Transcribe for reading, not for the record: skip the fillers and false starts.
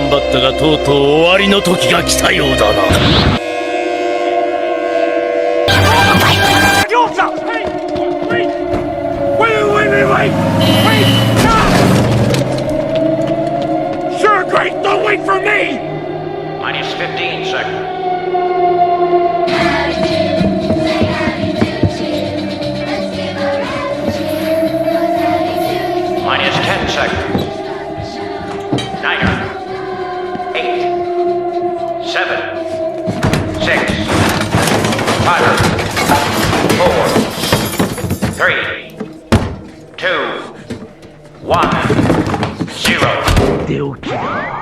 頑張ったがとうとう終わりの時が来たようだな。Sure, great! Don't wait for me! Minus 15 seconds. Minus 10 seconds. 9, 8, 7, 6, 5, 4, 3, 2, 1, 0. 出起きだ。